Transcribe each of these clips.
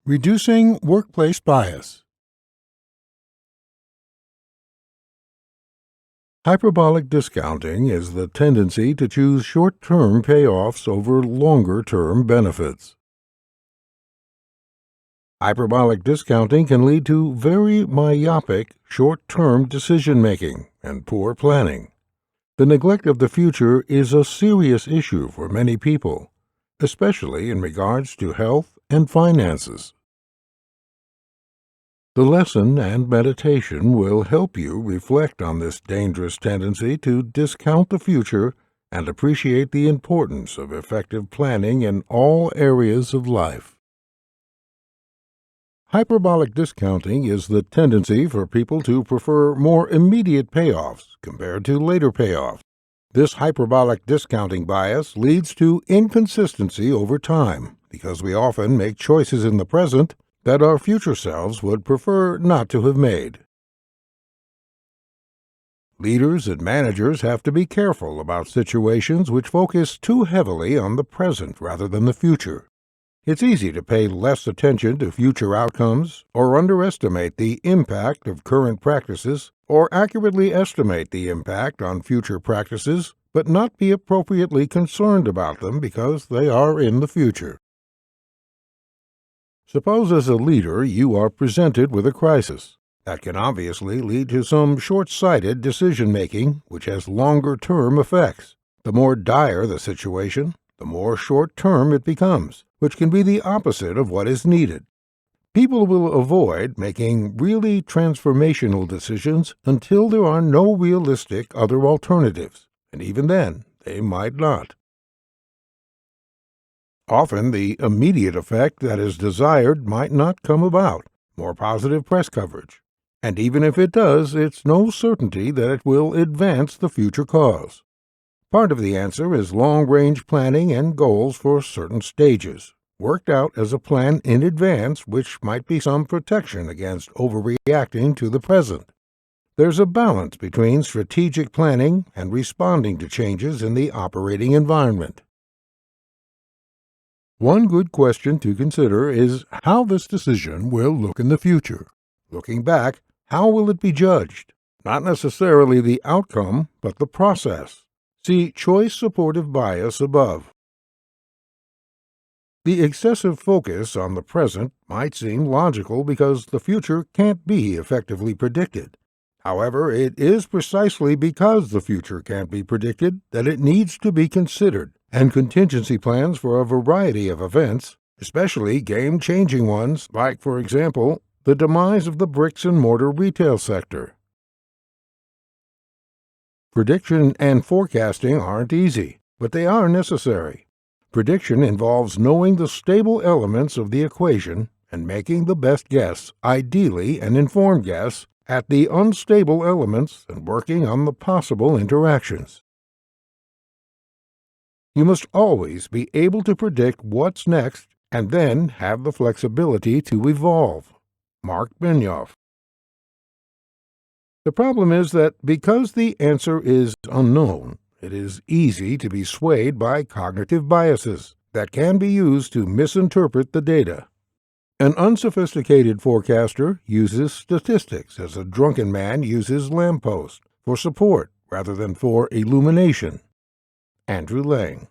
Reducing workplace bias. Hyperbolic discounting is the tendency to choose short-term payoffs over longer-term benefits. Hyperbolic discounting can lead to very myopic, short-term decision-making and poor planning. The neglect of the future is a serious issue for many people, especially in regards to health and finances. The lesson and meditation will help you reflect on this dangerous tendency to discount the future and appreciate the importance of effective planning in all areas of life. Hyperbolic discounting is the tendency for people to prefer more immediate payoffs compared to later payoffs. This hyperbolic discounting bias leads to inconsistency over time because we often make choices in the present that our future selves would prefer not to have made. Leaders and managers have to be careful about situations which focus too heavily on the present rather than the future. It's easy to pay less attention to future outcomes or underestimate the impact of current practices or accurately estimate the impact on future practices but not be appropriately concerned about them because they are in the future. Suppose as a leader you are presented with a crisis. That can obviously lead to some short-sighted decision-making which has longer-term effects. The more dire the situation, the more short-term it becomes, which can be the opposite of what is needed. People will avoid making really transformational decisions until there are no realistic other alternatives, and even then, they might not. Often, the immediate effect that is desired might not come about, more positive press coverage. And even if it does, it's no certainty that it will advance the future cause. Part of the answer is long-range planning and goals for certain stages, worked out as a plan in advance, which might be some protection against overreacting to the present. There's a balance between strategic planning and responding to changes in the operating environment. One good question to consider is how this decision will look in the future. Looking back, how will it be judged? Not necessarily the outcome, but the process. See choice supportive bias above. The excessive focus on the present might seem logical because the future can't be effectively predicted. However, it is precisely because the future can't be predicted that it needs to be considered, and contingency plans for a variety of events, especially game-changing ones like, for example, the demise of the bricks-and-mortar retail sector. Prediction and forecasting aren't easy, but they are necessary. Prediction involves knowing the stable elements of the equation and making the best guess, ideally an informed guess, at the unstable elements and working on the possible interactions. You must always be able to predict what's next and then have the flexibility to evolve. Mark Benioff. The problem is that because the answer is unknown, it is easy to be swayed by cognitive biases that can be used to misinterpret the data. An unsophisticated forecaster uses statistics as a drunken man uses lampposts for support rather than for illumination. Andrew Lang.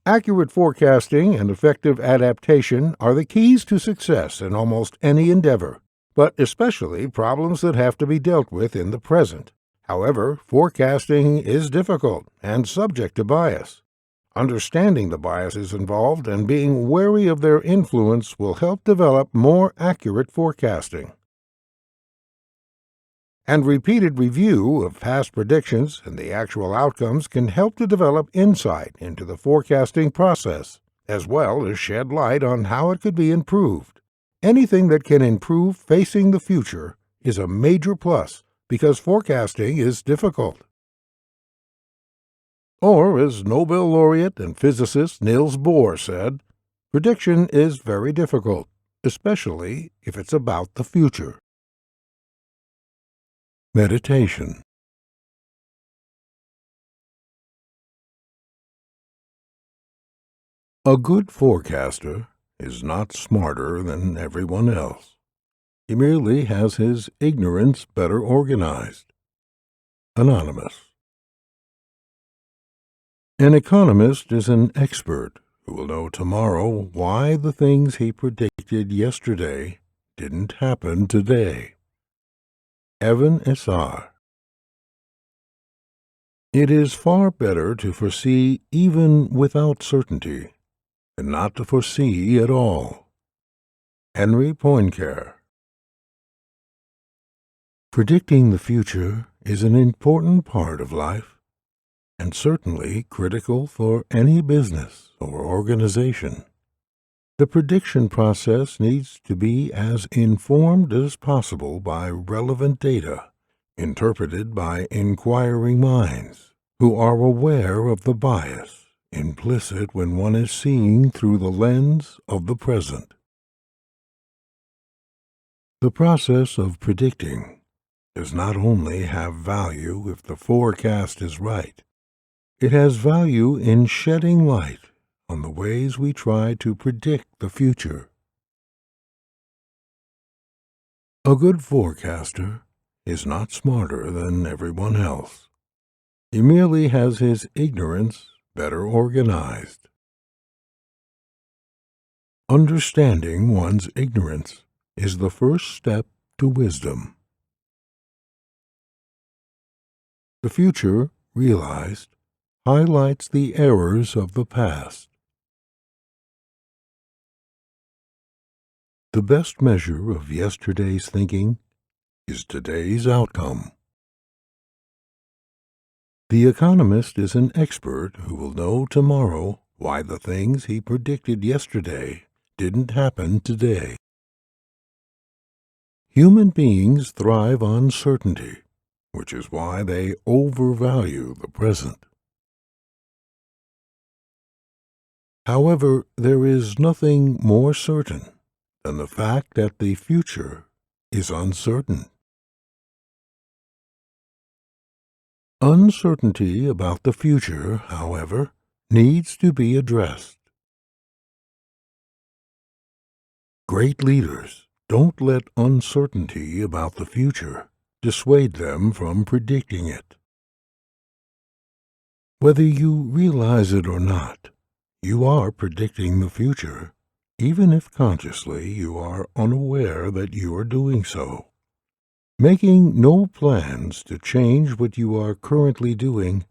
Accurate forecasting and effective adaptation are the keys to success in almost any endeavor, but especially problems that have to be dealt with in the present. However, forecasting is difficult and subject to bias. Understanding the biases involved and being wary of their influence will help develop more accurate forecasting. And repeated review of past predictions and the actual outcomes can help to develop insight into the forecasting process, as well as shed light on how it could be improved. Anything that can improve facing the future is a major plus because forecasting is difficult. Or, as Nobel laureate and physicist Niels Bohr said, prediction is very difficult, especially if it's about the future. Meditation. A good forecaster is not smarter than everyone else. He merely has his ignorance better organized. Anonymous. An economist is an expert who will know tomorrow why the things he predicted yesterday didn't happen today. Evan S.R. It is far better to foresee even without certainty than not to foresee at all. Henry Poincare. Predicting the future is an important part of life, and certainly critical for any business or organization. The prediction process needs to be as informed as possible by relevant data, interpreted by inquiring minds who are aware of the bias implicit when one is seeing through the lens of the present. The process of predicting does not only have value if the forecast is right, it has value in shedding light on the ways we try to predict the future. A good forecaster is not smarter than everyone else. He merely has his ignorance better organized. Understanding one's ignorance is the first step to wisdom. The future, realized, highlights the errors of the past. The best measure of yesterday's thinking is today's outcome. The economist is an expert who will know tomorrow why the things he predicted yesterday didn't happen today. Human beings thrive on certainty, which is why they overvalue the present. However, there is nothing more certain than the fact that the future is uncertain. Uncertainty about the future, however, needs to be addressed. Great leaders don't let uncertainty about the future dissuade them from predicting it. Whether you realize it or not, you are predicting the future, even if consciously you are unaware that you are doing so. Making no plans to change what you are currently doing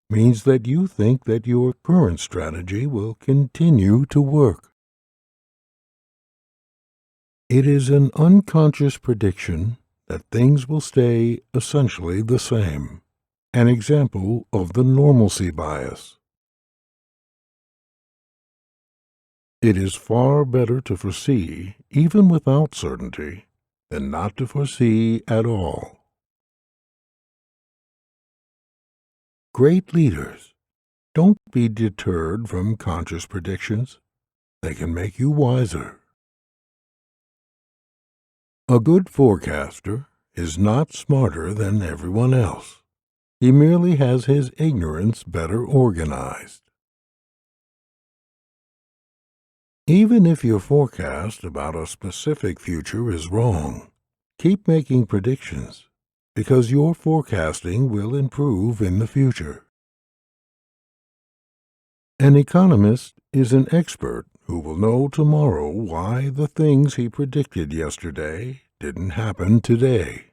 means that you think that your current strategy will continue to work. It is an unconscious prediction that things will stay essentially the same, an example of the normalcy bias. It is far better to foresee, even without certainty, than not to foresee at all. Great leaders don't be deterred from conscious predictions. They can make you wiser. A good forecaster is not smarter than everyone else. He merely has his ignorance better organized. Even if your forecast about a specific future is wrong, keep making predictions, because your forecasting will improve in the future. An economist is an expert who will know tomorrow why the things he predicted yesterday didn't happen today.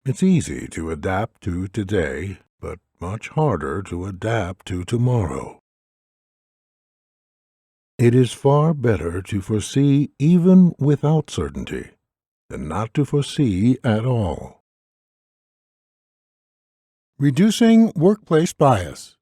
It's easy to adapt to today, but much harder to adapt to tomorrow. It is far better to foresee even without certainty than not to foresee at all. Reducing workplace bias.